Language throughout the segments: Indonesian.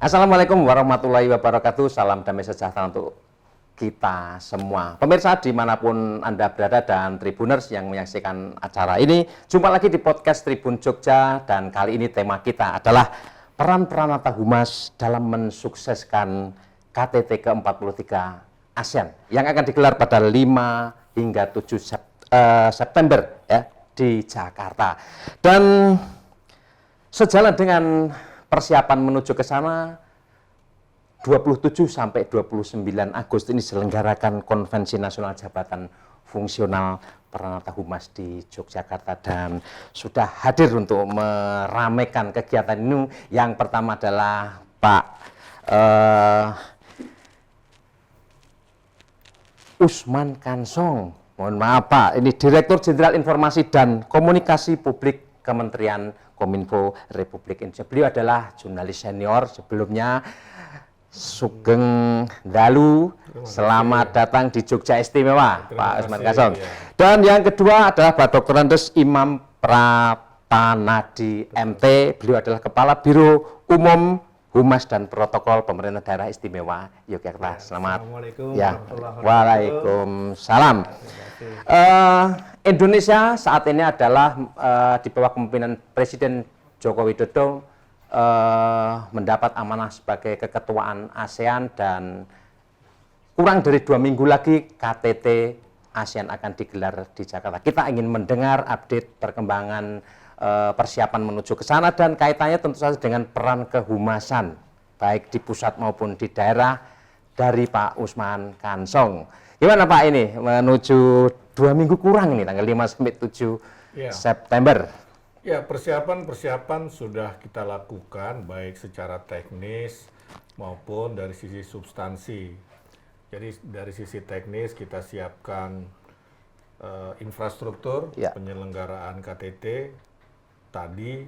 Assalamualaikum warahmatullahi wabarakatuh. Salam damai sejahtera untuk kita semua. Pemirsa dimanapun Anda berada dan Tribuners yang menyaksikan acara ini, jumpa lagi di podcast Tribun Jogja, dan kali ini tema kita adalah peran Pranata Humas dalam mensukseskan KTT ke-43 ASEAN yang akan digelar pada 5 hingga 7 September ya, di Jakarta. Dan sejalan dengan persiapan menuju ke sana, 27 sampai 29 Agustus ini diselenggarakan Konvensi Nasional Jabatan Fungsional Pranata Humas di Yogyakarta, dan sudah hadir untuk meramaikan kegiatan ini. Yang pertama adalah Pak Usman Kansong. Mohon maaf Pak, ini Direktur Jenderal Informasi dan Komunikasi Publik Kementerian Kominfo Republik Indonesia. Beliau adalah jurnalis senior sebelumnya. Sugeng Dalu, selamat datang di Jogja Istimewa, Pak Usman Kansong. Dan yang kedua adalah Pak Dr. Andes Imam Prapanadi MT. Beliau adalah Kepala Biro Umum Humas dan Protokol Pemerintah Daerah Istimewa Yogyakarta. Selamat. Assalamualaikum. Ya, waalaikumsalam. Indonesia saat ini adalah di bawah kepemimpinan Presiden Joko Widodo mendapat amanah sebagai keketuaan ASEAN, dan kurang dari 2 minggu lagi KTT ASEAN akan digelar di Jakarta. Kita ingin mendengar update perkembangan persiapan menuju ke sana dan kaitannya tentu saja dengan peran kehumasan baik di pusat maupun di daerah dari Pak Usman Kansong. Gimana Pak ini menuju 2 minggu kurang ini, tanggal 5 sampai 7 September? Ya, persiapan sudah kita lakukan baik secara teknis maupun dari sisi substansi. Jadi dari sisi teknis kita siapkan infrastruktur penyelenggaraan KTT. Tadi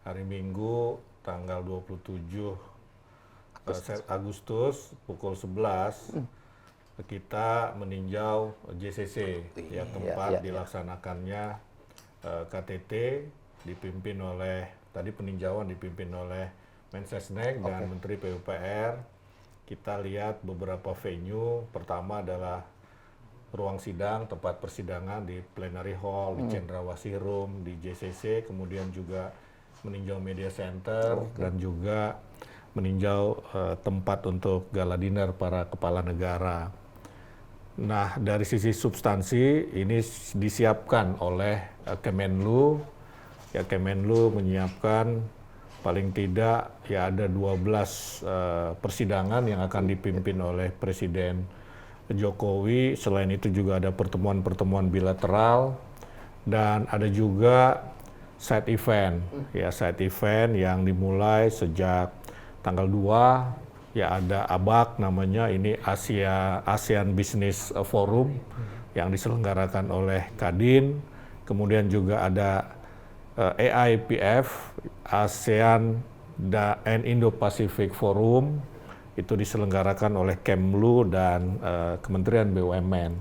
hari Minggu tanggal 27 Agustus pukul 11 kita meninjau JCC, ya, tempat dilaksanakannya KTT, dipimpin oleh, tadi peninjauan dipimpin oleh Mensesnek dan Menteri PUPR. Kita lihat beberapa venue. Pertama adalah ruang sidang, tempat persidangan di Plenary Hall, di Cendrawasih Room, di JCC. Kemudian juga meninjau Media Center dan juga meninjau tempat untuk gala dinner para kepala negara. Nah, dari sisi substansi ini disiapkan oleh Kemenlu. Ya, Kemenlu menyiapkan paling tidak ya ada 12 persidangan yang akan dipimpin oleh Presiden Jokowi. Selain itu juga ada pertemuan-pertemuan bilateral dan ada juga side event. Ya, side event yang dimulai sejak tanggal 2. Ya, ada ABAK namanya, ini ASEAN Business Forum yang diselenggarakan oleh Kadin. Kemudian juga ada AIPF, ASEAN and Indo-Pacific Forum, itu diselenggarakan oleh Kemlu dan Kementerian BUMN.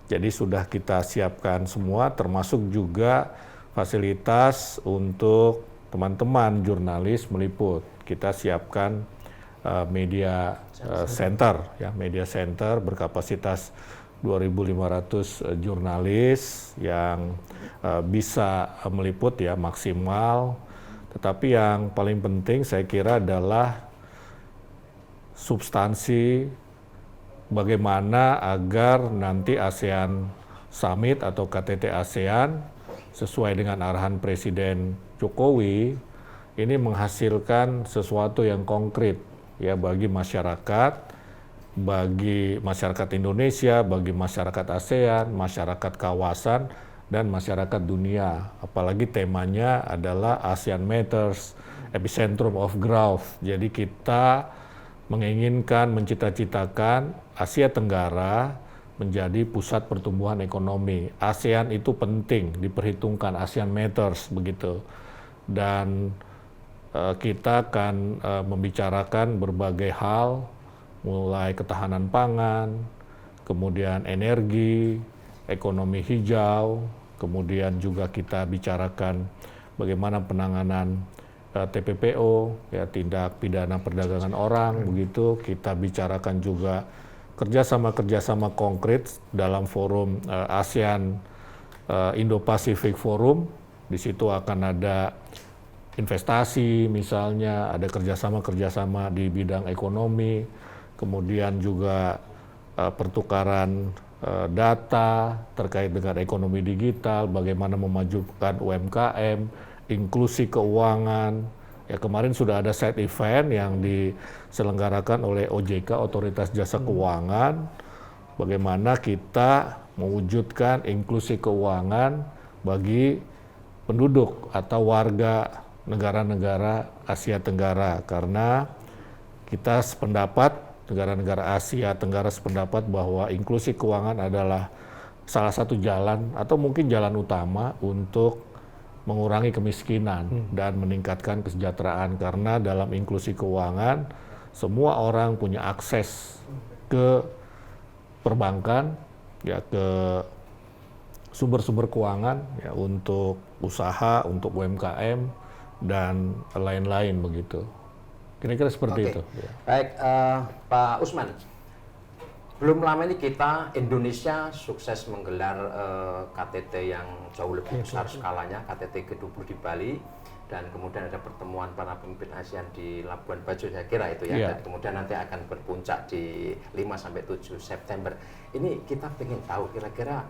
Jadi sudah kita siapkan semua, termasuk juga fasilitas untuk teman-teman jurnalis meliput. Kita siapkan media center, ya, media center berkapasitas 2.500 jurnalis yang bisa meliput ya maksimal. Tetapi yang paling penting saya kira adalah substansi bagaimana agar nanti ASEAN Summit atau KTT ASEAN sesuai dengan arahan Presiden Jokowi ini menghasilkan sesuatu yang konkret ya bagi masyarakat Indonesia, bagi masyarakat ASEAN, masyarakat kawasan, dan masyarakat dunia. Apalagi temanya adalah ASEAN Matters, Epicentrum of Growth. Jadi kita menginginkan, mencita-citakan Asia Tenggara menjadi pusat pertumbuhan ekonomi. ASEAN itu penting, diperhitungkan ASEAN Matters begitu. Dan kita akan membicarakan berbagai hal, mulai ketahanan pangan, kemudian energi, ekonomi hijau, kemudian juga kita bicarakan bagaimana penanganan TPPO, ya tindak pidana perdagangan orang, begitu. Kita bicarakan juga kerjasama konkret dalam forum ASEAN Indo-Pacific Forum. Di situ akan ada investasi misalnya, ada kerjasama di bidang ekonomi, kemudian juga pertukaran data terkait dengan ekonomi digital, bagaimana memajukan UMKM, inklusi keuangan. Ya, kemarin sudah ada side event yang diselenggarakan oleh OJK, Otoritas Jasa Keuangan, bagaimana kita mewujudkan inklusi keuangan bagi penduduk atau warga negara-negara Asia Tenggara, karena kita sependapat, negara-negara Asia Tenggara sependapat bahwa inklusi keuangan adalah salah satu jalan atau mungkin jalan utama untuk mengurangi kemiskinan dan meningkatkan kesejahteraan, karena dalam inklusi keuangan semua orang punya akses ke perbankan, ya, ke sumber-sumber keuangan, ya, untuk usaha, untuk UMKM dan lain-lain begitu. Kira-kira seperti itu. Ya. Baik, Pak Usman. Belum lama ini Indonesia sukses menggelar KTT yang jauh lebih besar skalanya, KTT G20 di Bali, dan kemudian ada pertemuan para pemimpin ASEAN di Labuan Bajo, saya kira itu ya. Dan kemudian nanti akan berpuncak di 5-7 September. Ini kita ingin tahu kira-kira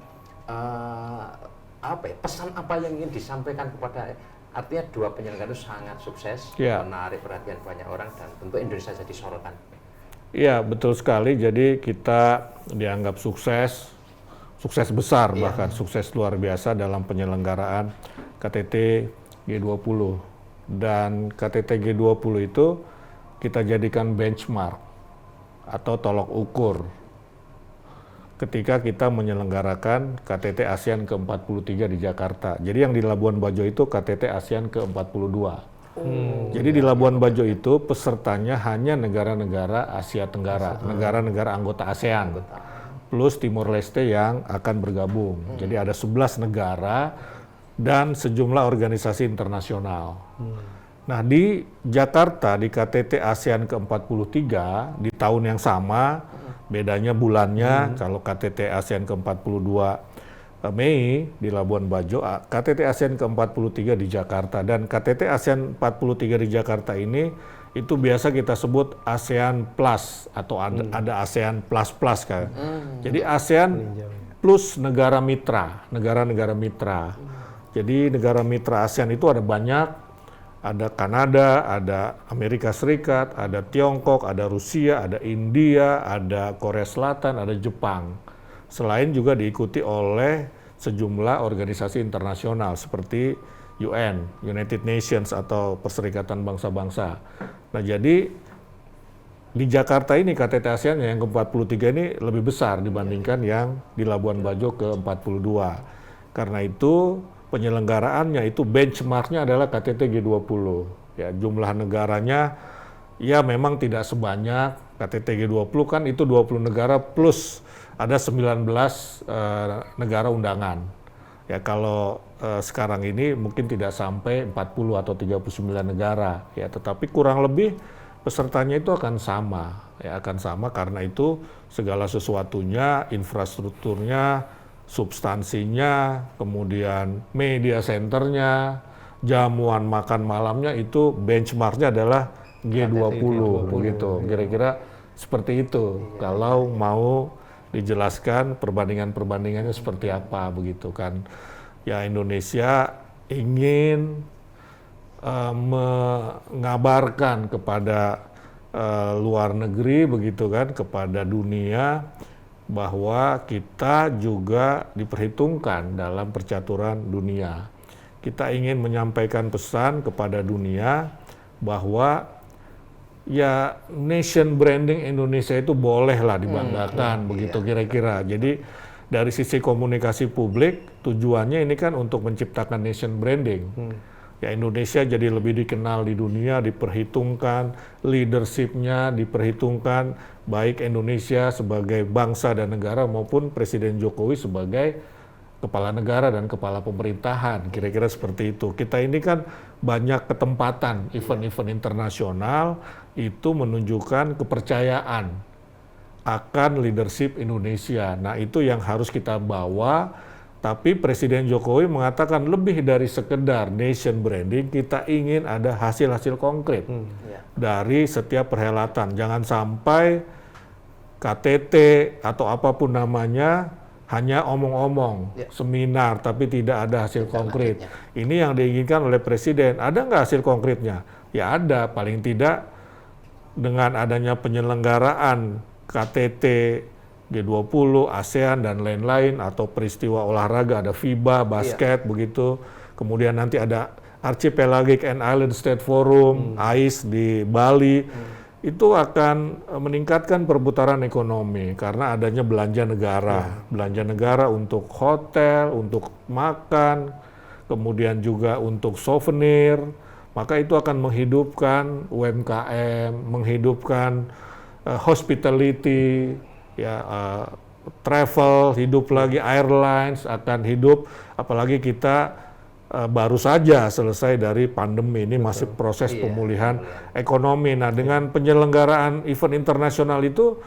pesan apa yang ingin disampaikan kepada, artinya dua penyelenggara itu sangat sukses, menarik perhatian banyak orang, dan tentu Indonesia jadi sorotan. Iya, betul sekali. Jadi kita dianggap sukses besar, bahkan sukses luar biasa dalam penyelenggaraan KTT G20. Dan KTT G20 itu kita jadikan benchmark atau tolok ukur ketika kita menyelenggarakan KTT ASEAN ke-43 di Jakarta. Jadi yang di Labuan Bajo itu KTT ASEAN ke-42. Jadi di Labuan Bajo itu pesertanya hanya negara-negara Asia Tenggara, negara-negara anggota ASEAN, plus Timor Leste yang akan bergabung. Jadi ada 11 negara dan sejumlah organisasi internasional. Nah, di Jakarta, di KTT ASEAN ke-43, di tahun yang sama, bedanya bulannya, kalau KTT ASEAN ke-42 Mei di Labuan Bajo, KTT ASEAN ke-43 di Jakarta. Dan KTT ASEAN 43 di Jakarta ini itu biasa kita sebut ASEAN Plus atau ada ASEAN Plus kan. Jadi ASEAN plus negara mitra, negara-negara mitra. Jadi negara mitra ASEAN itu ada banyak, ada Kanada, ada Amerika Serikat, ada Tiongkok, ada Rusia, ada India, ada Korea Selatan, ada Jepang. Selain juga diikuti oleh sejumlah organisasi internasional seperti UN, United Nations atau Perserikatan Bangsa-Bangsa. Nah, jadi di Jakarta ini KTT ASEAN yang ke-43 ini lebih besar dibandingkan yang di Labuan Bajo ke-42. Karena itu penyelenggaraannya itu benchmarknya adalah KTT G20. Ya, jumlah negaranya ya memang tidak sebanyak KTT G20 kan, itu 20 negara plus ada 19 negara undangan. Ya, kalau sekarang ini mungkin tidak sampai 40 atau 39 negara, ya, tetapi kurang lebih pesertanya itu akan sama, ya, akan sama, karena itu segala sesuatunya, infrastrukturnya, substansinya, kemudian media centernya, jamuan makan malamnya itu benchmarknya adalah G20 begitu. Kira-kira seperti itu. Kalau mau dijelaskan perbandingannya seperti apa begitu kan. Ya, Indonesia ingin mengabarkan kepada luar negeri begitu kan, kepada dunia bahwa kita juga diperhitungkan dalam percaturan dunia. Kita ingin menyampaikan pesan kepada dunia bahwa ya nation branding Indonesia itu bolehlah dibanggakan begitu kira-kira. Jadi dari sisi komunikasi publik tujuannya ini kan untuk menciptakan nation branding. Ya, Indonesia jadi lebih dikenal di dunia, diperhitungkan, leadership-nya diperhitungkan, baik Indonesia sebagai bangsa dan negara maupun Presiden Jokowi sebagai kepala negara dan kepala pemerintahan, kira-kira seperti itu. Kita ini kan banyak ketempatan event-event internasional itu menunjukkan kepercayaan akan leadership Indonesia. Nah, itu yang harus kita bawa, tapi Presiden Jokowi mengatakan lebih dari sekedar nation branding, kita ingin ada hasil-hasil konkret dari setiap perhelatan. Jangan sampai KTT atau apapun namanya hanya omong-omong, seminar, tapi tidak ada hasil konkret. Ini yang diinginkan oleh Presiden. Ada nggak hasil konkretnya? Ya ada, paling tidak dengan adanya penyelenggaraan KTT, G20, ASEAN, dan lain-lain, atau peristiwa olahraga, ada FIBA, basket, begitu. Kemudian nanti ada Archipelagic and Island State Forum, AIS di Bali. Itu akan meningkatkan perputaran ekonomi karena adanya belanja negara. Belanja negara untuk hotel, untuk makan, kemudian juga untuk souvenir. Maka itu akan menghidupkan UMKM, menghidupkan hospitality, ya, travel, hidup lagi, airlines akan hidup, apalagi kita baru saja selesai dari pandemi, ini masih proses pemulihan ekonomi. Nah, dengan penyelenggaraan event internasional itu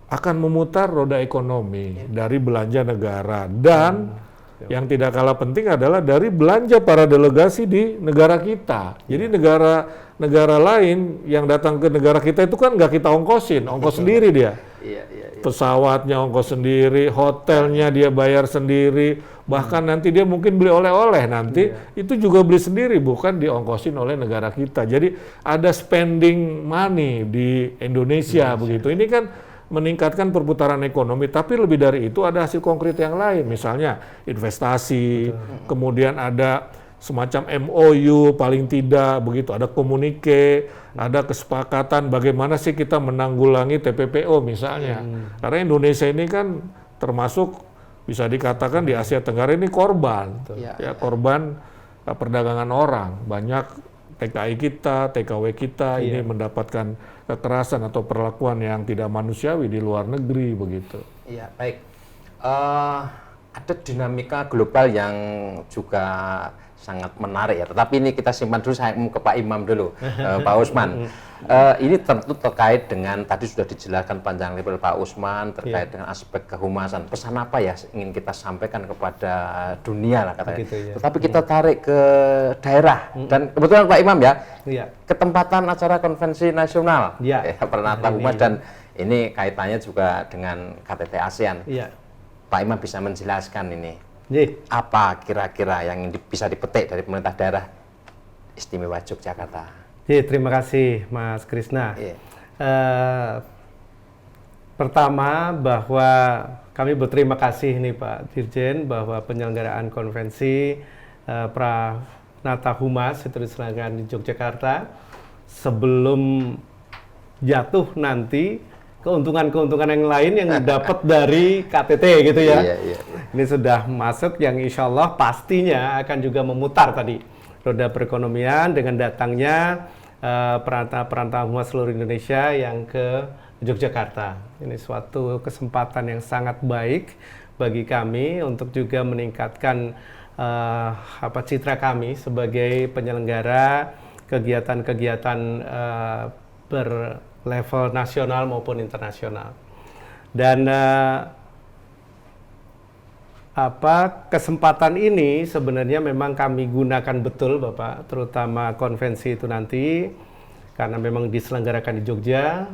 akan memutar roda ekonomi dari belanja negara, dan yang tidak kalah penting adalah dari belanja para delegasi di negara kita. Jadi negara lain yang datang ke negara kita itu kan nggak kita ongkosin, ongkos sendiri dia. Pesawatnya ongkos sendiri, hotelnya dia bayar sendiri, bahkan nanti dia mungkin beli oleh-oleh nanti, itu juga beli sendiri, bukan diongkosin oleh negara kita. Jadi ada spending money di Indonesia, begitu. Ini kan meningkatkan perputaran ekonomi, tapi lebih dari itu ada hasil konkret yang lain, misalnya investasi, kemudian ada semacam MOU paling tidak, begitu, ada komunike, ada kesepakatan bagaimana sih kita menanggulangi TPPO misalnya. Karena Indonesia ini kan termasuk bisa dikatakan di Asia Tenggara ini korban, korban perdagangan orang. Banyak TKI kita, TKW kita ini mendapatkan kekerasan atau perlakuan yang tidak manusiawi di luar negeri, begitu. Iya, baik. Ada dinamika global yang juga sangat menarik ya. Tetapi ini kita simpan dulu, saya mau ke Pak Imam dulu, Pak Usman. Ini tentu terkait dengan tadi sudah dijelaskan panjang lebar Pak Usman terkait dengan aspek kehumasan. Pesan apa ya ingin kita sampaikan kepada dunia lah katanya. Tetapi kita tarik ke daerah dan kebetulan Pak Imam ya, ketempatan acara konvensi nasional Pranata Humas, dan ini kaitannya juga dengan KTT ASEAN. Pak Imam bisa menjelaskan ini. Apa kira-kira yang bisa dipetik dari pemerintah daerah istimewa Yogyakarta? Terima kasih Mas Krisna. Pertama bahwa kami berterima kasih nih Pak Dirjen bahwa penyelenggaraan konvensi Pranata Humas itu diselenggarakan di Yogyakarta sebelum jatuh nanti keuntungan-keuntungan yang lain yang dapat dari KTT gitu ya. Ini sudah masuk yang insya Allah pastinya akan juga memutar tadi roda perekonomian dengan datangnya perantau humas seluruh Indonesia yang ke Yogyakarta. Ini suatu kesempatan yang sangat baik bagi kami untuk juga meningkatkan citra kami sebagai penyelenggara kegiatan-kegiatan berlevel nasional maupun internasional. Dan kesempatan ini sebenarnya memang kami gunakan betul Bapak, terutama konvensi itu nanti karena memang diselenggarakan di Jogja,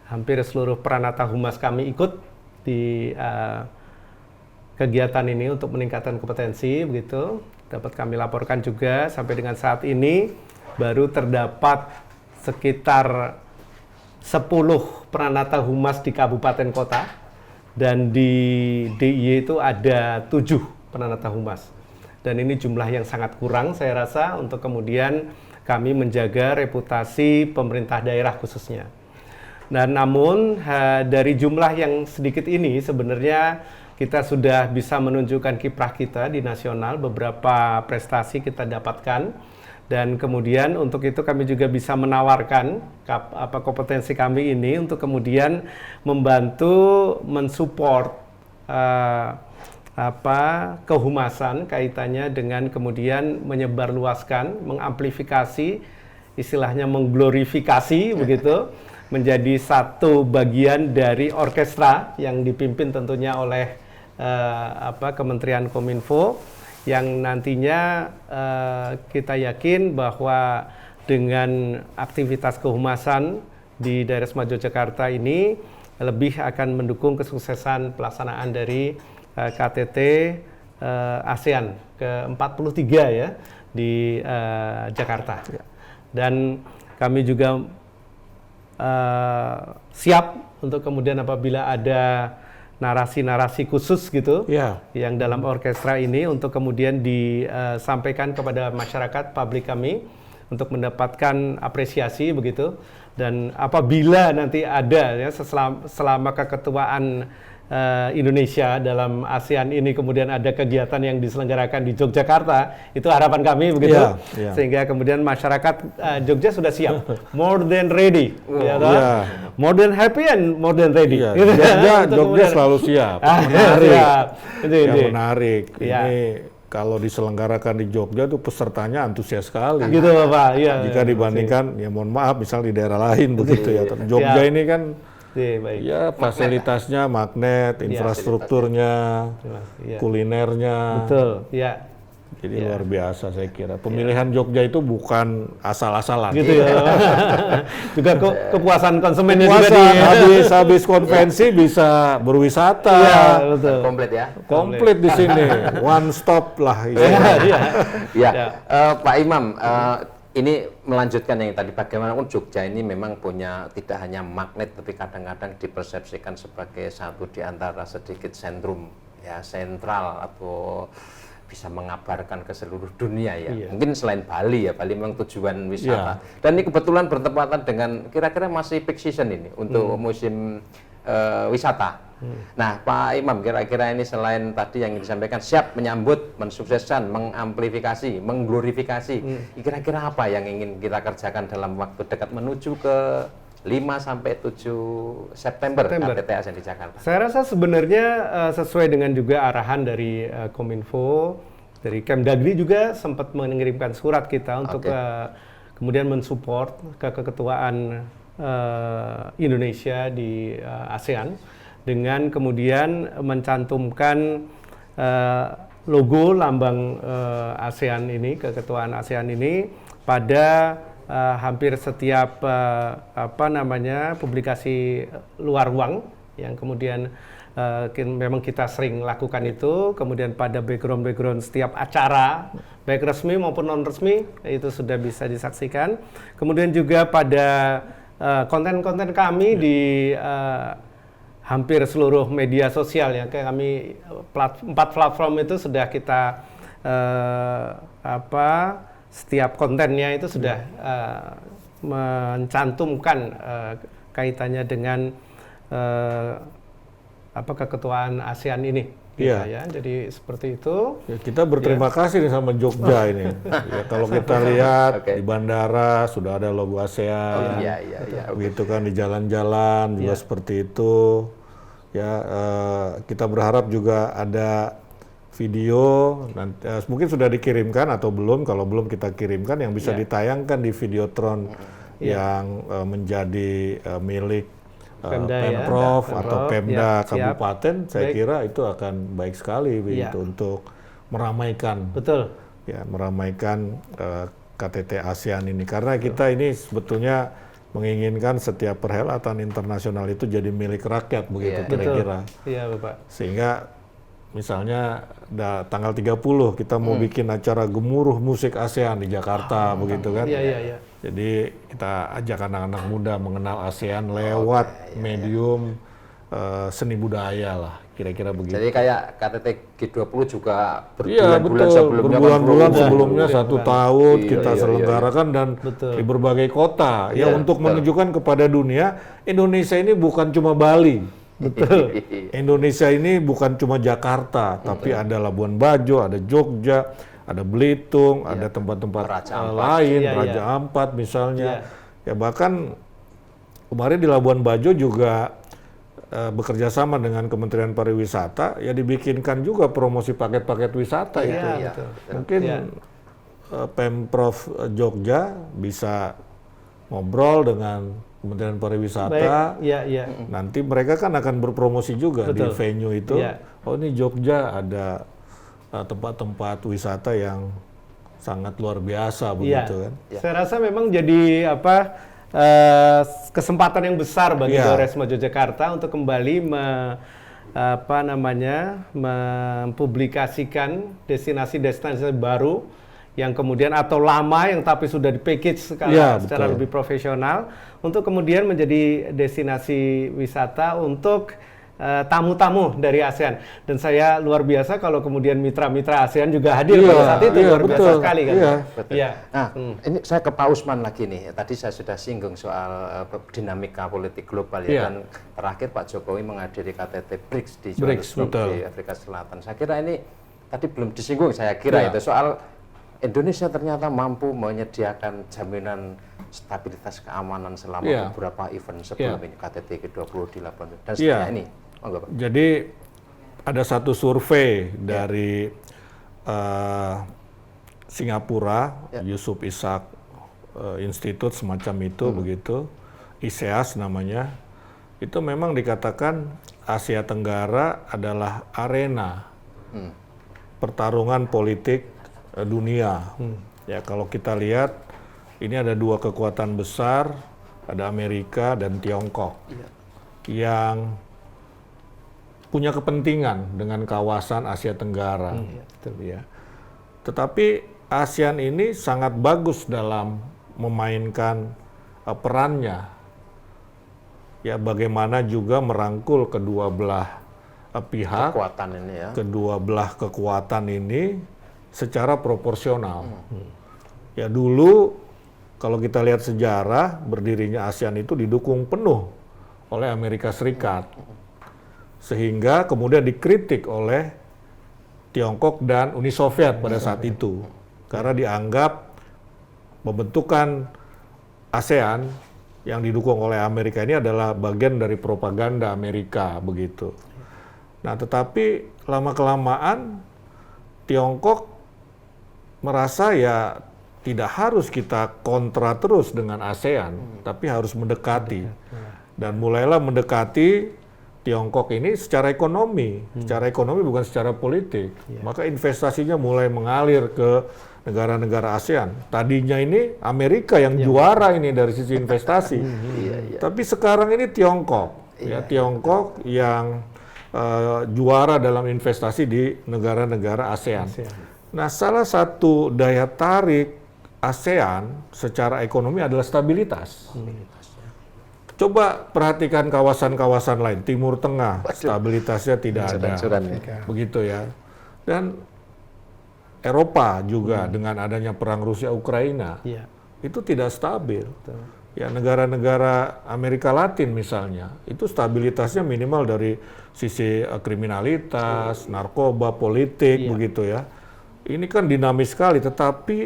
hampir seluruh Pranata Humas kami ikut di kegiatan ini untuk meningkatkan kompetensi, begitu. Dapat kami laporkan juga sampai dengan saat ini baru terdapat sekitar 10 Pranata Humas di kabupaten kota, dan di DIY itu ada 7 Pranata Humas. Dan ini jumlah yang sangat kurang saya rasa untuk kemudian kami menjaga reputasi pemerintah daerah khususnya. Dan namun dari jumlah yang sedikit ini sebenarnya kita sudah bisa menunjukkan kiprah kita di nasional, beberapa prestasi kita dapatkan. Dan kemudian untuk itu kami juga bisa menawarkan kompetensi kami ini untuk kemudian membantu mensupport kehumasan kaitannya dengan kemudian menyebarluaskan, mengamplifikasi, istilahnya mengglorifikasi begitu, menjadi satu bagian dari orkestra yang dipimpin tentunya oleh Kementerian Kominfo, yang nantinya kita yakin bahwa dengan aktivitas kehumasan di daerah Sema Yogyakarta ini lebih akan mendukung kesuksesan pelaksanaan dari KTT ASEAN ke-43 ya di Jakarta. Dan kami juga siap untuk kemudian apabila ada narasi-narasi khusus gitu yang dalam orkestra ini untuk kemudian disampaikan kepada masyarakat publik kami untuk mendapatkan apresiasi begitu. Dan apabila nanti ada ya selama keketuaan Indonesia dalam ASEAN ini kemudian ada kegiatan yang diselenggarakan di Yogyakarta, itu harapan kami begitu, sehingga kemudian masyarakat Jogja sudah siap, more than ready, more than happy and more than ready. Jogja selalu siap. Menarik. Menarik. Ya. Ini kalau diselenggarakan di Jogja tuh pesertanya antusias sekali. Gitu Bapak. Jika dibandingkan, ya mohon maaf, misal di daerah lain begitu ya. Jogja ini kan ya fasilitasnya magnet, infrastrukturnya, kulinernya. Betul, ya. Jadi luar biasa saya kira. Pemilihan Jogja itu bukan asal-asalan. Gitu ya. Juga kepuasan konsumennya habis konvensi bisa berwisata. Iya, betul. Komplit ya. Komplit di sini. One stop lah. Pak Imam, ini melanjutkan yang tadi, bagaimanapun Jogja ini memang punya tidak hanya magnet, tapi kadang-kadang dipersepsikan sebagai satu di antara sedikit sentrum, ya sentral atau bisa mengabarkan ke seluruh dunia ya. Mungkin selain Bali ya, Bali memang tujuan wisata. Dan ini kebetulan bertepatan dengan kira-kira masih peak season ini untuk musim wisata. Nah, Pak Imam, kira-kira ini selain tadi yang disampaikan siap menyambut, mensukseskan, mengamplifikasi, mengglorifikasi, kira-kira apa yang ingin kita kerjakan dalam waktu dekat menuju ke 5-7 September KTT ASEAN di Jakarta? Saya rasa sebenarnya sesuai dengan juga arahan dari Kominfo, dari Kemdagri juga sempat mengirimkan surat kita untuk kemudian mensupport keketuaan Indonesia di ASEAN, dengan kemudian mencantumkan logo lambang ASEAN ini, keketuaan ASEAN ini pada hampir setiap publikasi luar ruang yang kemudian memang kita sering lakukan itu. Kemudian pada background setiap acara baik resmi maupun non resmi itu sudah bisa disaksikan. Kemudian juga pada konten-konten kami di hampir seluruh media sosial ya, kayak kami 4 platform itu sudah kita setiap kontennya itu sudah mencantumkan kaitannya dengan keketuaan ASEAN ini. Gitu ya, jadi seperti itu. Ya, kita berterima kasih nih sama Jogja ini. Ya, kalau kita lihat di bandara sudah ada logo ASEAN. Begitu kan di jalan-jalan juga seperti itu. Ya, kita berharap juga ada video nanti, mungkin sudah dikirimkan atau belum. Kalau belum kita kirimkan yang bisa ditayangkan di Videotron yang menjadi milik Pemprov atau Pemda Kabupaten. Saya kira itu akan baik sekali untuk meramaikan, meramaikan KTT ASEAN ini, karena kita ini sebetulnya menginginkan setiap perhelatan internasional itu jadi milik rakyat begitu kira-kira. Iya, Bapak. Sehingga misalnya tanggal 30 kita mau bikin acara gemuruh musik ASEAN di Jakarta begitu kan. Jadi kita ajak anak-anak muda mengenal ASEAN lewat medium seni budaya lah, kira-kira begitu. Jadi kayak KTT G20 juga berbulan-bulan sebelumnya. Berbulan-bulan sebelumnya 1 tahun kita selenggarakan dan di berbagai kota untuk menunjukkan kepada dunia Indonesia ini bukan cuma Bali. Indonesia ini bukan cuma Jakarta, tapi ada Labuan Bajo, ada Jogja, ada Belitung, ada tempat-tempat lain, Raja Ampat misalnya. Ya bahkan kemarin di Labuan Bajo juga bekerja sama dengan Kementerian Pariwisata, ya dibikinkan juga promosi paket-paket wisata Iya, itu. betul. Mungkin Iya. Pemprov Jogja bisa ngobrol dengan Kementerian Pariwisata. Baik, iya. Nanti mereka kan akan berpromosi juga Betul. di venue itu. Iya. Oh, ini Jogja ada tempat-tempat wisata yang sangat luar biasa begitu kan. Saya rasa memang jadi kesempatan yang besar bagi Goresma Yogyakarta untuk kembali mempublikasikan destinasi-destinasi baru yang kemudian atau lama yang tapi sudah di-package secara lebih profesional untuk kemudian menjadi destinasi wisata untuk tamu-tamu dari ASEAN. Dan saya luar biasa kalau kemudian mitra-mitra ASEAN juga hadir pada saat itu, luar biasa sekali kan. Betul. Nah, ini saya ke Pak Usman lagi nih. Tadi saya sudah singgung soal dinamika politik global ya. Dan terakhir Pak Jokowi menghadiri KTT BRICS di Johannesburg di Afrika Selatan. Saya kira ini tadi belum disinggung, saya kira itu soal Indonesia ternyata mampu menyediakan jaminan stabilitas keamanan selama beberapa event sebelum ini KTT ke-20 di Labuan dan seterusnya ini. Jadi ada satu survei dari Singapura, Yusof Ishak Institute semacam itu begitu, ISEAS namanya. Itu memang dikatakan Asia Tenggara adalah arena pertarungan politik dunia. Ya, kalau kita lihat ini ada dua kekuatan besar, ada Amerika dan Tiongkok yang punya kepentingan dengan kawasan Asia Tenggara. Tetapi ASEAN ini sangat bagus dalam memainkan perannya. Ya, bagaimana juga merangkul kedua belah pihak, kedua belah kekuatan ini secara proporsional. Ya, dulu kalau kita lihat sejarah berdirinya ASEAN itu didukung penuh oleh Amerika Serikat. Sehingga kemudian dikritik oleh Tiongkok dan Uni Soviet pada saat itu. Karena dianggap pembentukan ASEAN yang didukung oleh Amerika ini adalah bagian dari propaganda Amerika begitu. Nah, tetapi lama-kelamaan Tiongkok merasa ya tidak harus kita kontra terus dengan ASEAN, tapi harus mendekati. Dan mulailah mendekati Tiongkok ini secara ekonomi bukan secara politik. Maka investasinya mulai mengalir ke negara-negara ASEAN. Tadinya ini Amerika yang juara ini dari sisi investasi. Tapi sekarang ini Tiongkok, Tiongkok yang juara dalam investasi di negara-negara ASEAN. Nah, salah satu daya tarik ASEAN secara ekonomi adalah stabilitas. Coba perhatikan kawasan-kawasan lain, Timur Tengah, stabilitasnya tidak ada, begitu ya. Dan Eropa juga dengan adanya perang Rusia-Ukraina, itu tidak stabil. Ya, negara-negara Amerika Latin misalnya, itu stabilitasnya minimal dari sisi kriminalitas, narkoba, politik, begitu ya. Ini kan dinamis sekali, tetapi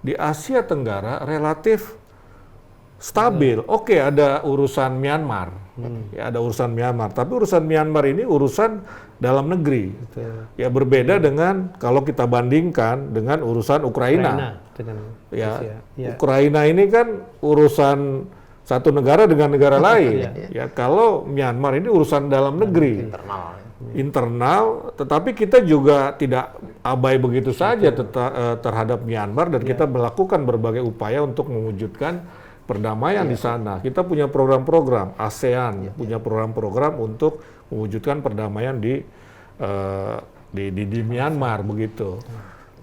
di Asia Tenggara relatif stabil. Oke, ada urusan Myanmar, ya ada urusan Myanmar. Tapi urusan Myanmar ini urusan dalam negeri. Ya berbeda dengan kalau kita bandingkan dengan urusan Ukraina. Ukraina ini kan urusan satu negara dengan negara lain. Ya kalau Myanmar ini urusan dalam negeri. Internal, tetapi kita juga tidak abai begitu saja terhadap Myanmar dan kita melakukan berbagai upaya untuk mewujudkan perdamaian di sana. Kita punya program-program, ASEAN punya program-program untuk mewujudkan perdamaian di Myanmar begitu.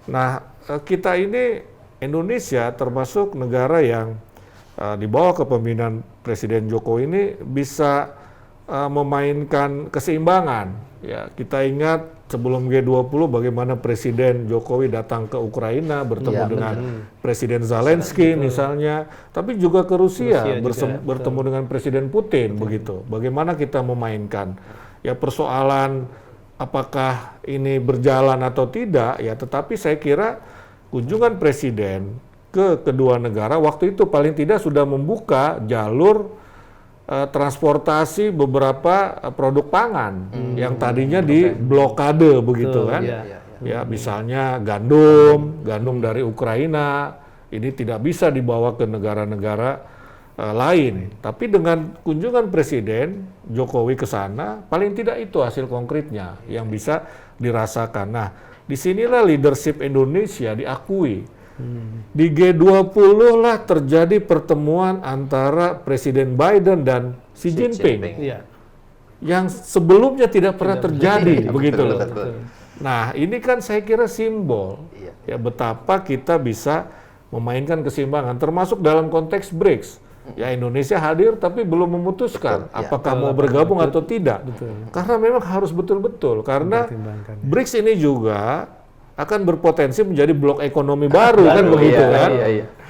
Nah, kita ini Indonesia termasuk negara yang di bawah kepemimpinan Presiden Jokowi ini bisa memainkan keseimbangan. Ya, kita ingat sebelum G20 bagaimana Presiden Jokowi datang ke Ukraina bertemu dengan Presiden Zelensky misalnya, tapi juga ke Rusia bertemu dengan Presiden Putin begitu. Bagaimana kita memainkan ya persoalan apakah ini berjalan atau tidak ya, tetapi saya kira kunjungan Presiden ke kedua negara waktu itu paling tidak sudah membuka jalur transportasi beberapa produk pangan yang tadinya di blokade begitu kan. Ya, misalnya gandum dari Ukraina ini tidak bisa dibawa ke negara-negara lain. Tapi dengan kunjungan Presiden Jokowi ke sana, paling tidak itu hasil konkretnya yang bisa dirasakan. Nah, disinilah leadership Indonesia diakui. Di G20 lah terjadi pertemuan antara Presiden Biden dan Xi Jinping. Yang sebelumnya tidak pernah terjadi, begitu loh. Nah, ini kan saya kira simbol ya betapa kita bisa memainkan keseimbangan, termasuk dalam konteks BRICS. Ya, Indonesia hadir tapi belum memutuskan apakah mau bergabung atau tidak. Karena memang harus betul-betul, karena BRICS ini juga akan berpotensi menjadi blok ekonomi baru kan begitu kan.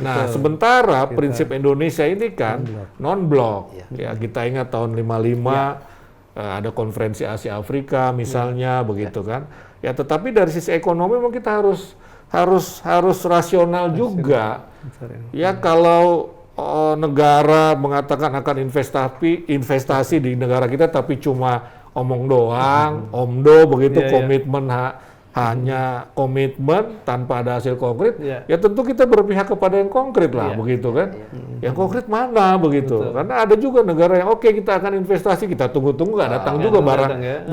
Nah, sementara prinsip Indonesia ini kan non-blok. Ya, kita ingat tahun 55 ada konferensi Asia Afrika misalnya begitu kan. Ya, tetapi dari sisi ekonomi memang kita harus rasional juga. Ya, kalau negara mengatakan akan investasi di negara kita tapi cuma omong doang, omdo begitu, komitmen hanya komitmen tanpa ada hasil konkret, ya tentu kita berpihak kepada yang konkret lah, begitu kan? Yang konkret mana begitu? Karena ada juga negara yang oke, kita akan investasi, kita tunggu-tunggu nggak datang juga barangnya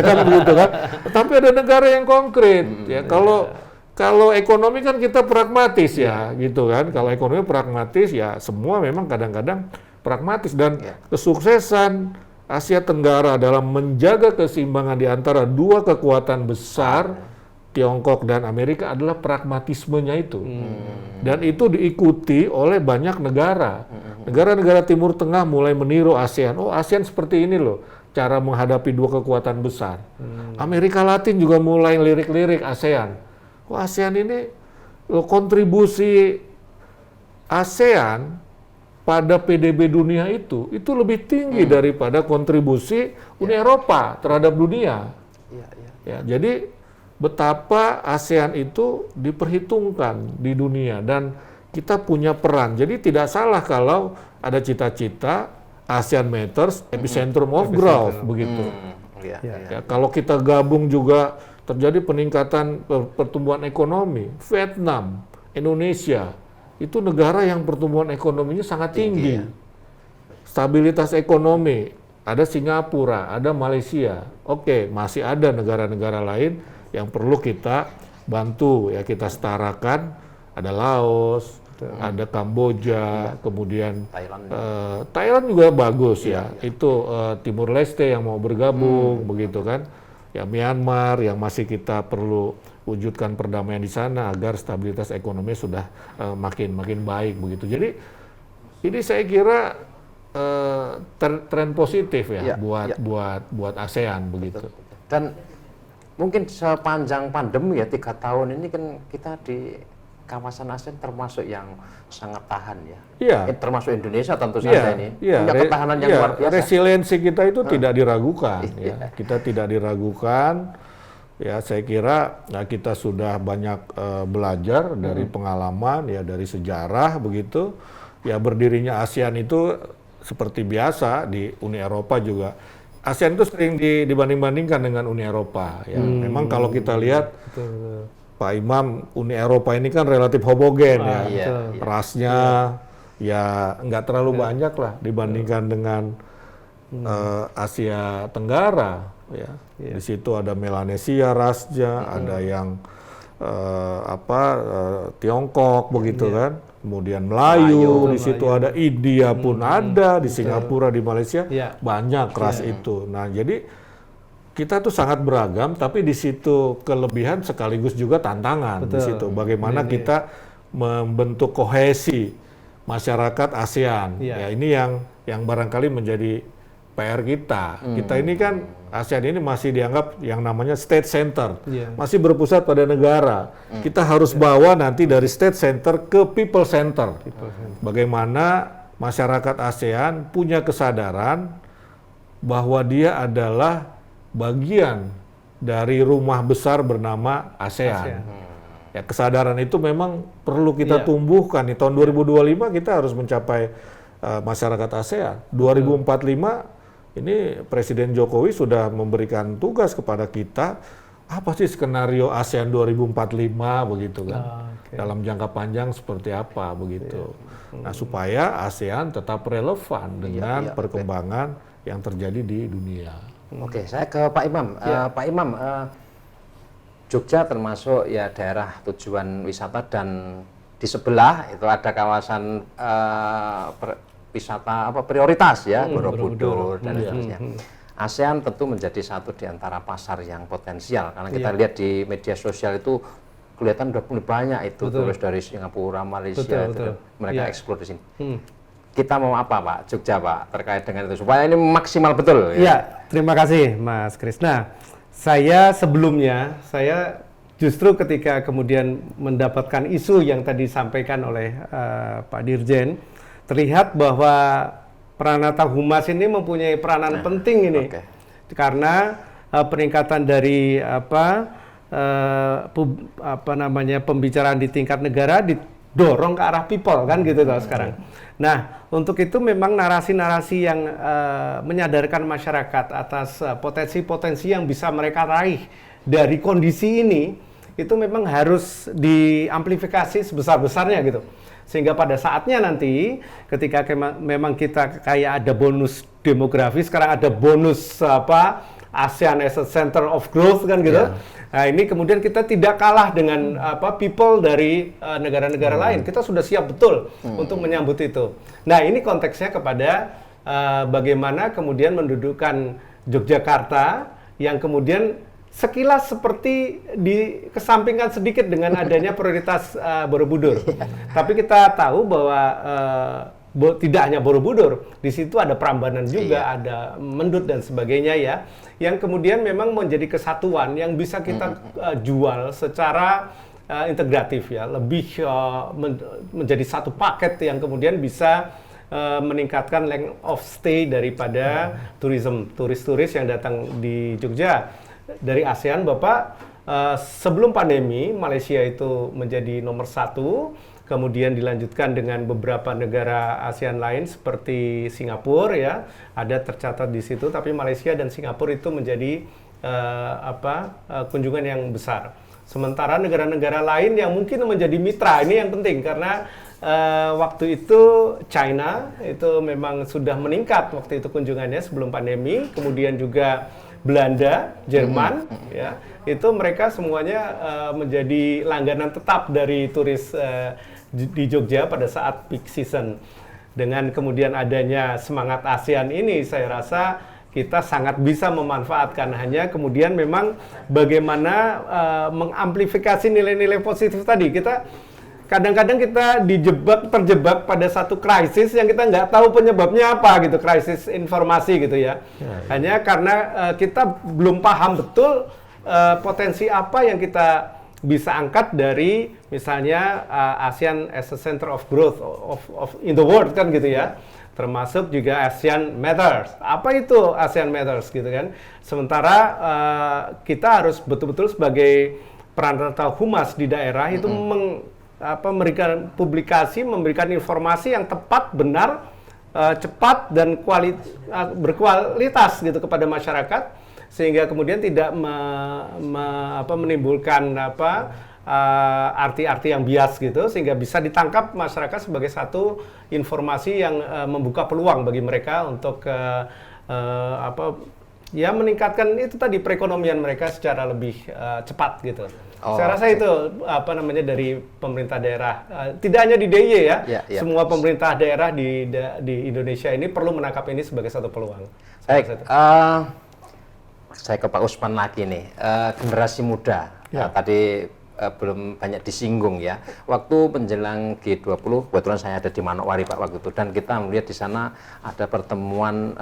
kan begitu kan? Tapi ada negara yang konkret, ya kalau ekonomi kan kita pragmatis ya, gitu kan? Kalau ekonomi pragmatis ya semua memang kadang-kadang pragmatis, dan kesuksesan Asia Tenggara dalam menjaga keseimbangan di antara dua kekuatan besar, Tiongkok dan Amerika, adalah pragmatismenya itu. Dan itu diikuti oleh banyak negara. Negara-negara Timur Tengah mulai meniru ASEAN. Oh, ASEAN seperti ini loh cara menghadapi dua kekuatan besar. Amerika Latin juga mulai lirik-lirik ASEAN. Oh, ASEAN ini loh, kontribusi ASEAN pada PDB dunia itu lebih tinggi daripada kontribusi Uni Eropa terhadap dunia. Ya, jadi betapa ASEAN itu diperhitungkan di dunia dan kita punya peran. Jadi tidak salah kalau ada cita-cita ASEAN Matters, epicentrum of growth begitu. Ya, kalau kita gabung juga terjadi peningkatan pertumbuhan ekonomi. Vietnam, Indonesia itu negara yang pertumbuhan ekonominya sangat tinggi. Stabilitas ekonomi, ada Singapura, ada Malaysia. Oke, masih ada negara-negara lain yang perlu kita bantu, ya kita setarakan. Ada Laos, ada Kamboja, kemudian Thailand juga bagus ya. Itu Timur Leste yang mau bergabung, begitu kan. Ya, Myanmar yang masih kita perlu wujudkan perdamaian di sana agar stabilitas ekonomi sudah makin baik begitu. Jadi ini saya kira tren positif ya, buat ASEAN begitu. Dan mungkin sepanjang pandemi ya 3 tahun ini kan kita di kawasan ASEAN termasuk yang sangat tahan ya. Termasuk Indonesia tentu saja ini punya ketahanan yang luar biasa. Resiliensi kita itu tidak diragukan. Ya. Kita tidak diragukan. Ya, saya kira kita sudah banyak belajar dari pengalaman, ya dari sejarah begitu. Ya, berdirinya ASEAN itu seperti biasa di Uni Eropa juga. ASEAN itu sering dibanding-bandingkan dengan Uni Eropa. Ya, memang kalau kita lihat Pak Imam, Uni Eropa ini kan relatif homogen ya, rasnya ya nggak terlalu banyak lah dibandingkan dengan Asia Tenggara. Ya, di situ ada Melanesia rasnya, ada yang Tiongkok begitu kan, kemudian Melayu, di situ ada India pun ada, di Singapura, di Malaysia banyak ras itu. Nah, jadi kita tuh sangat beragam, tapi di situ kelebihan sekaligus juga tantangan. Di situ bagaimana kita membentuk kohesi masyarakat ASEAN. Ya, ini yang barangkali menjadi PR kita. Kita ini kan ASEAN ini masih dianggap yang namanya state center, masih berpusat pada negara. Kita harus bawa nanti dari state center ke people center. Bagaimana masyarakat ASEAN punya kesadaran bahwa dia adalah bagian dari rumah besar bernama ASEAN. Ya, kesadaran itu memang perlu kita tumbuhkan. Di tahun 2025 kita harus mencapai masyarakat ASEAN. 2045 ini Presiden Jokowi sudah memberikan tugas kepada kita, apa sih skenario ASEAN 2045 begitu kan. Dalam jangka panjang seperti apa begitu. Nah, supaya ASEAN tetap relevan dengan perkembangan yang terjadi di dunia. Oke, saya ke Pak Imam. Pak Imam, Jogja termasuk ya daerah tujuan wisata dan di sebelah itu ada kawasan wisata prioritas ya, Borobudur dan seterusnya. ASEAN tentu menjadi satu di antara pasar yang potensial karena kita lihat di media sosial itu kelihatan udah banyak itu turis dari Singapura, Malaysia itu mereka eksplor di sini. Kita mau apa Pak Jogja Pak terkait dengan itu supaya ini maksimal betul ya? Iya, terima kasih Mas Kris. Nah, saya sebelumnya justru ketika kemudian mendapatkan isu yang tadi disampaikan oleh Pak Dirjen, terlihat bahwa Pranata Humas ini mempunyai peranan penting ini, karena peningkatan dari pembicaraan di tingkat negara didorong ke arah people kan gitu loh sekarang. Nah, untuk itu memang narasi-narasi yang menyadarkan masyarakat atas potensi-potensi yang bisa mereka raih dari kondisi ini itu memang harus diamplifikasi sebesar-besarnya gitu. Sehingga pada saatnya nanti ketika memang kita kayak ada bonus demografi, sekarang ada bonus ASEAN as a Center of Growth kan gitu. Nah, ini kemudian kita tidak kalah dengan people dari negara-negara lain. Kita sudah siap betul untuk menyambut itu. Nah, ini konteksnya kepada bagaimana kemudian mendudukkan Yogyakarta yang kemudian sekilas seperti dikesampingkan sedikit dengan adanya prioritas Borobudur. Tapi kita tahu bahwa tidak hanya Borobudur, di situ ada Prambanan juga, ada Mendut dan sebagainya ya, yang kemudian memang menjadi kesatuan yang bisa kita jual secara integratif ya, lebih menjadi satu paket yang kemudian bisa meningkatkan length of stay daripada turis-turis yang datang di Jogja. Dari ASEAN, Bapak, sebelum pandemi, Malaysia itu menjadi nomor 1, kemudian dilanjutkan dengan beberapa negara ASEAN lain seperti Singapura ya, ada tercatat di situ, tapi Malaysia dan Singapura itu menjadi kunjungan yang besar. Sementara negara-negara lain yang mungkin menjadi mitra, ini yang penting karena waktu itu China itu memang sudah meningkat waktu itu kunjungannya sebelum pandemi, kemudian juga Belanda, Jerman, ya itu mereka semuanya menjadi langganan tetap dari turis di Jogja pada saat peak season. Dengan kemudian adanya semangat ASEAN ini, saya rasa kita sangat bisa memanfaatkan. Hanya kemudian memang bagaimana mengamplifikasi nilai-nilai positif tadi. Kadang-kadang kita terjebak pada satu krisis yang kita nggak tahu penyebabnya apa gitu, krisis informasi gitu ya. Hanya karena kita belum paham betul potensi apa yang kita bisa angkat dari misalnya ASEAN as a Center of Growth in the world kan gitu ya. Termasuk juga ASEAN Matters. Apa itu ASEAN Matters gitu kan? Sementara kita harus betul-betul sebagai Pranata Humas di daerah itu memberikan publikasi, memberikan informasi yang tepat, benar, cepat dan berkualitas gitu kepada masyarakat, sehingga kemudian tidak menimbulkan arti-arti yang bias gitu, sehingga bisa ditangkap masyarakat sebagai satu informasi yang membuka peluang bagi mereka untuk meningkatkan itu tadi perekonomian mereka secara lebih cepat gitu. Saya rasa itu dari pemerintah daerah, tidak hanya di DIY ya, semua pemerintah daerah di Indonesia ini perlu menangkap ini sebagai satu peluang. Baik, saya ke Pak Usman lagi nih, generasi muda tadi belum banyak disinggung ya. Waktu menjelang G20, kebetulan saya ada di Manokwari Pak waktu itu, dan kita melihat di sana ada pertemuan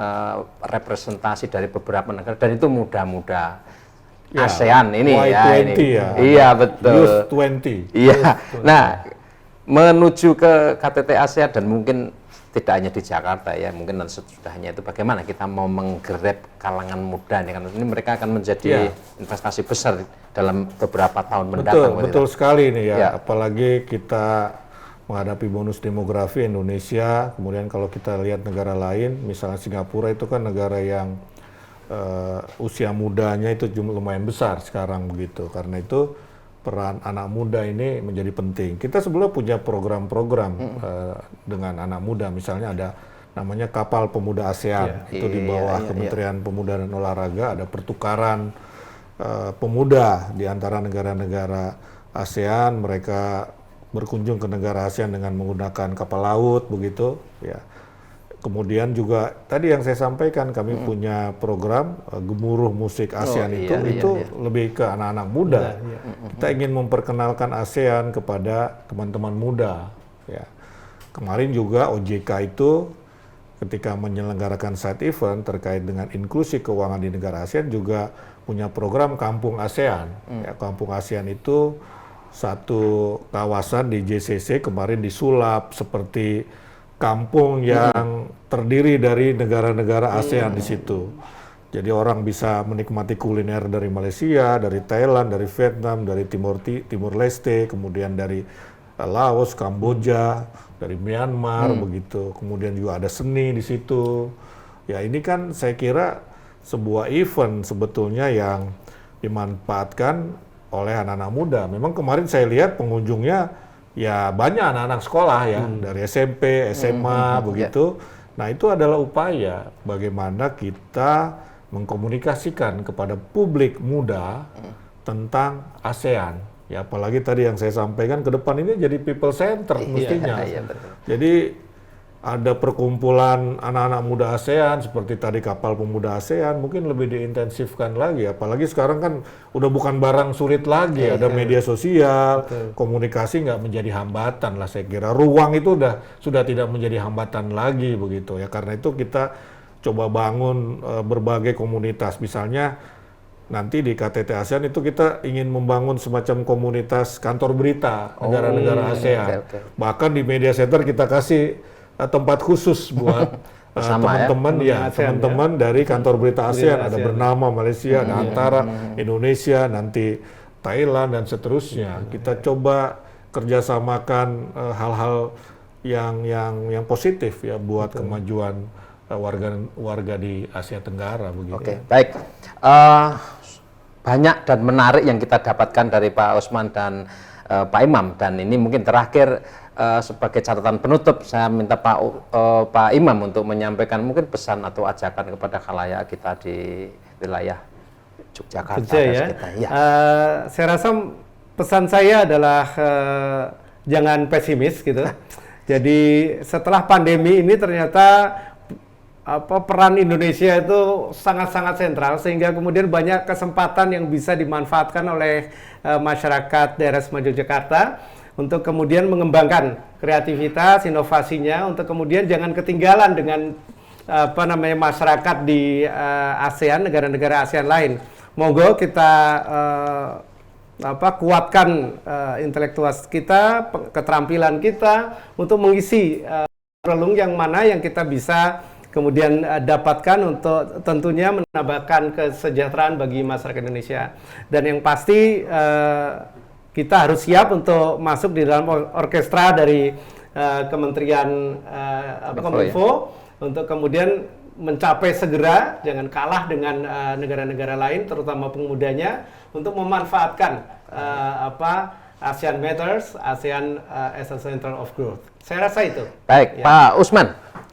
representasi dari beberapa negara, dan itu muda-muda. ASEAN ini Y20 ya. Iya betul. Youth 20. Iya. Nah, menuju ke KTT ASEAN dan mungkin tidak hanya di Jakarta ya, mungkin sesudahnya itu bagaimana kita mau menggrab kalangan muda nih, karena ini mereka akan menjadi investasi besar dalam beberapa tahun mendatang. Betul sekali nih ya. Apalagi kita menghadapi bonus demografi Indonesia, kemudian kalau kita lihat negara lain, misalnya Singapura itu kan negara yang usia mudanya itu lumayan besar sekarang begitu. Karena itu peran anak muda ini menjadi penting. Kita sebelumnya punya program-program dengan anak muda, misalnya ada namanya Kapal Pemuda ASEAN, itu di bawah Kementerian Pemuda dan Olahraga, ada pertukaran pemuda di antara negara-negara ASEAN, mereka berkunjung ke negara ASEAN dengan menggunakan kapal laut begitu ya. Kemudian juga tadi yang saya sampaikan, kami punya program Gemuruh Musik ASEAN itu lebih ke anak-anak muda. Kita ingin memperkenalkan ASEAN kepada teman-teman muda ya. Kemarin juga OJK itu ketika menyelenggarakan side event terkait dengan inklusi keuangan di negara ASEAN juga punya program Kampung ASEAN. Ya, Kampung ASEAN itu satu kawasan di JCC kemarin disulap seperti kampung yang terdiri dari negara-negara ASEAN di situ. Jadi orang bisa menikmati kuliner dari Malaysia, dari Thailand, dari Vietnam, dari Timur Leste, kemudian dari Laos, Kamboja, dari Myanmar begitu. Kemudian juga ada seni di situ. Ya ini kan saya kira sebuah event sebetulnya yang dimanfaatkan oleh anak-anak muda. Memang kemarin saya lihat pengunjungnya ya banyak anak-anak sekolah ya, dari SMP, SMA begitu. Nah itu adalah upaya bagaimana kita mengkomunikasikan kepada publik muda tentang ASEAN. Ya apalagi tadi yang saya sampaikan ke depan ini jadi people center mestinya. Jadi ada perkumpulan anak-anak muda ASEAN seperti tadi Kapal Pemuda ASEAN mungkin lebih diintensifkan lagi, apalagi sekarang kan udah bukan barang sulit lagi, ada media sosial, komunikasi nggak menjadi hambatan lah saya kira, ruang itu sudah tidak menjadi hambatan lagi begitu ya. Karena itu kita coba bangun berbagai komunitas, misalnya nanti di KTT ASEAN itu kita ingin membangun semacam komunitas kantor berita negara-negara ASEAN. Bahkan di media center kita kasih tempat khusus buat teman-teman teman-teman dari kantor berita ASEAN, ada bernama Malaysia, ada antara Indonesia, nanti Thailand dan seterusnya. Kita coba kerjasamakan hal-hal yang positif ya buat kemajuan warga di Asia Tenggara begitu. Oke, baik. Banyak dan menarik yang kita dapatkan dari Pak Usman dan Pak Imam, dan ini mungkin terakhir sebagai catatan penutup saya minta Pak Imam untuk menyampaikan mungkin pesan atau ajakan kepada khalayak kita di wilayah Yogyakarta dan sekitarnya. Saya rasa pesan saya adalah jangan pesimis gitu. Jadi setelah pandemi ini ternyata peran Indonesia itu sangat-sangat sentral, sehingga kemudian banyak kesempatan yang bisa dimanfaatkan oleh masyarakat daerah Semarang Yogyakarta untuk kemudian mengembangkan kreativitas, inovasinya, untuk kemudian jangan ketinggalan dengan masyarakat di ASEAN, negara-negara ASEAN lain. Monggo kita kuatkan intelektualitas kita, keterampilan kita untuk mengisi relung yang mana yang kita bisa kemudian dapatkan untuk tentunya menambahkan kesejahteraan bagi masyarakat Indonesia. Dan yang pasti kita harus siap untuk masuk di dalam orkestra dari Kementerian Kominfo untuk kemudian mencapai segera, jangan kalah dengan negara-negara lain, terutama pemudanya, untuk memanfaatkan ASEAN Matters, ASEAN as a Center of Growth. Saya rasa itu. Baik, ya. Pak Usman.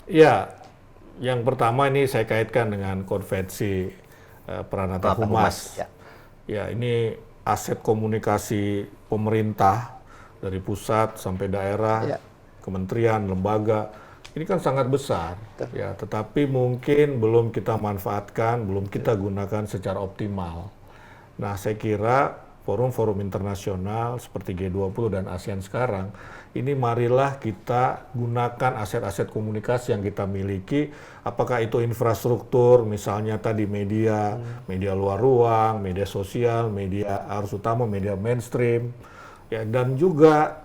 Ya, yang pertama ini saya kaitkan dengan konvensi Pranata Humas. Ya, ini aset komunikasi pemerintah dari pusat sampai daerah, kementerian, lembaga, ini kan sangat besar, ya. Tetapi mungkin belum kita manfaatkan, belum kita gunakan secara optimal. Nah, saya kira forum-forum internasional seperti G20 dan ASEAN sekarang, ini marilah kita gunakan aset-aset komunikasi yang kita miliki, apakah itu infrastruktur, misalnya tadi media, media luar ruang, media sosial, media arus utama, media mainstream, ya, dan juga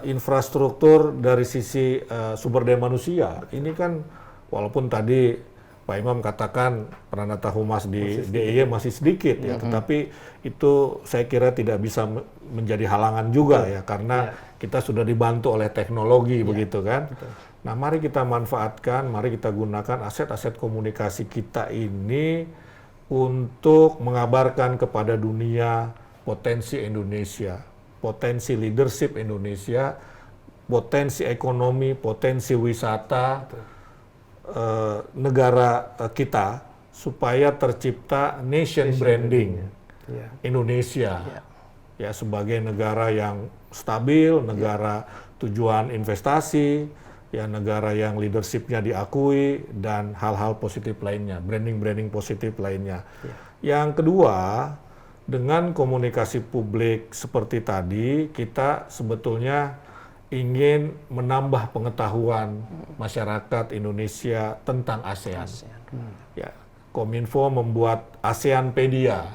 infrastruktur dari sisi sumber daya manusia. Ini kan walaupun tadi Pak Imam katakan Pranata Humas di DIY masih sedikit ya, tetapi itu saya kira tidak bisa menjadi halangan juga ya, karena kita sudah dibantu oleh teknologi begitu kan. Nah, mari kita manfaatkan, mari kita gunakan aset-aset komunikasi kita ini untuk mengabarkan kepada dunia potensi Indonesia, potensi leadership Indonesia, potensi ekonomi, potensi wisata negara kita, supaya tercipta nation branding Indonesia ya, sebagai negara yang stabil, negara tujuan investasi, ya, negara yang leadershipnya diakui, dan hal-hal positif lainnya, branding positif lainnya. Yang kedua, dengan komunikasi publik seperti tadi, kita sebetulnya ingin menambah pengetahuan masyarakat Indonesia tentang ASEAN. Ya, Kominfo membuat ASEANpedia.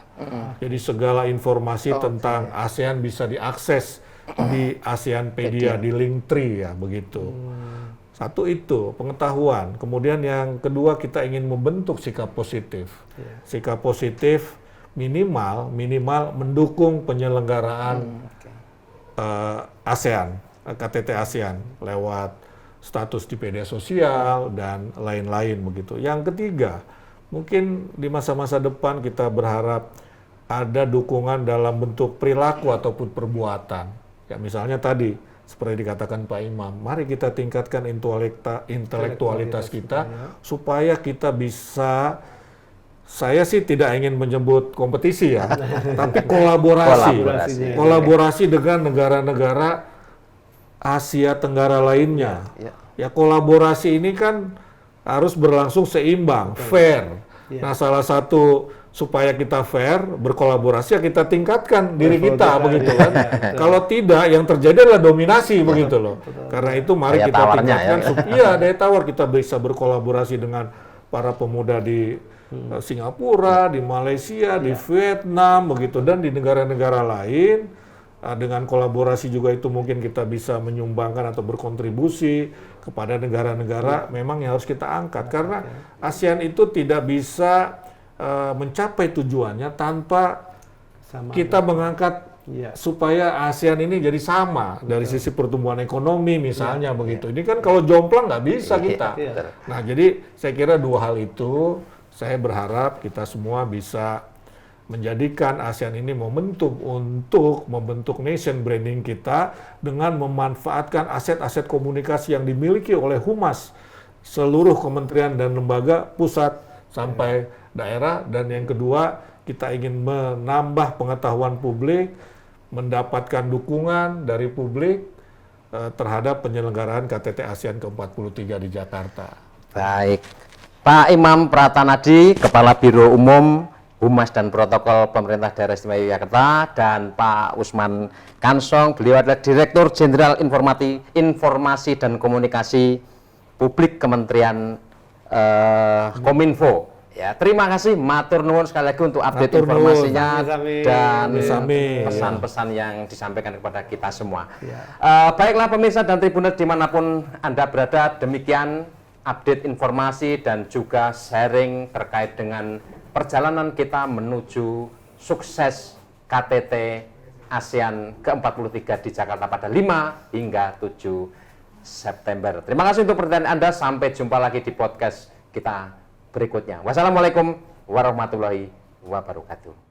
Jadi segala informasi tentang ASEAN bisa diakses di ASEANpedia, di Linktree ya, begitu. Satu itu pengetahuan. Kemudian yang kedua, kita ingin membentuk sikap positif. Sikap positif minimal mendukung penyelenggaraan ASEAN, KTT ASEAN lewat status di media sosial dan lain-lain begitu. Yang ketiga, mungkin di masa-masa depan kita berharap ada dukungan dalam bentuk perilaku ataupun perbuatan. Ya, misalnya tadi seperti dikatakan Pak Imam, mari kita tingkatkan intelektualitas kita supaya kita bisa, saya sih tidak ingin menyebut kompetisi ya, tapi kolaborasi dengan negara-negara Asia Tenggara lainnya. Ya, kolaborasi ini kan harus berlangsung seimbang, fair. Nah, salah satu supaya kita fair, berkolaborasi, ya kita tingkatkan diri kita, begitu kan. Kalau tidak, yang terjadi adalah dominasi, begitu loh. Karena itu mari kita tingkatkan, daya tawar, kita bisa berkolaborasi dengan para pemuda di Singapura, di Malaysia, di Vietnam, begitu, dan di negara-negara lain. Dengan kolaborasi juga itu mungkin kita bisa menyumbangkan atau berkontribusi kepada negara-negara memang yang harus kita angkat. Karena ASEAN itu tidak bisa mencapai tujuannya tanpa kita mengangkat supaya ASEAN ini jadi sama dari sisi pertumbuhan ekonomi misalnya begitu. Ini kan kalau jomplang nggak bisa kita. Nah, jadi saya kira dua hal itu saya berharap kita semua bisa menjadikan ASEAN ini momentum untuk membentuk nation branding kita dengan memanfaatkan aset-aset komunikasi yang dimiliki oleh Humas, seluruh kementerian dan lembaga pusat sampai daerah. Dan yang kedua, kita ingin menambah pengetahuan publik, mendapatkan dukungan dari publik terhadap penyelenggaraan KTT ASEAN ke-43 di Jakarta. Baik, Pak Imam Pratanadi, Kepala Biro Umum Humas dan Protokol Pemerintah Daerah Istimewa Yogyakarta, dan Pak Usman Kansong, beliau adalah Direktur Jenderal Informasi dan Komunikasi Publik Kementerian Kominfo. Ya, terima kasih, matur nuwun sekali lagi untuk update informasinya dan pesan-pesan yang disampaikan kepada kita semua. Baiklah pemirsa dan Tribuners dimanapun Anda berada, demikian update informasi dan juga sharing terkait dengan perjalanan kita menuju sukses KTT ASEAN ke-43 di Jakarta pada 5 hingga 7 September. Terima kasih untuk perhatian Anda. Sampai jumpa lagi di podcast kita berikutnya. Wassalamualaikum warahmatullahi wabarakatuh.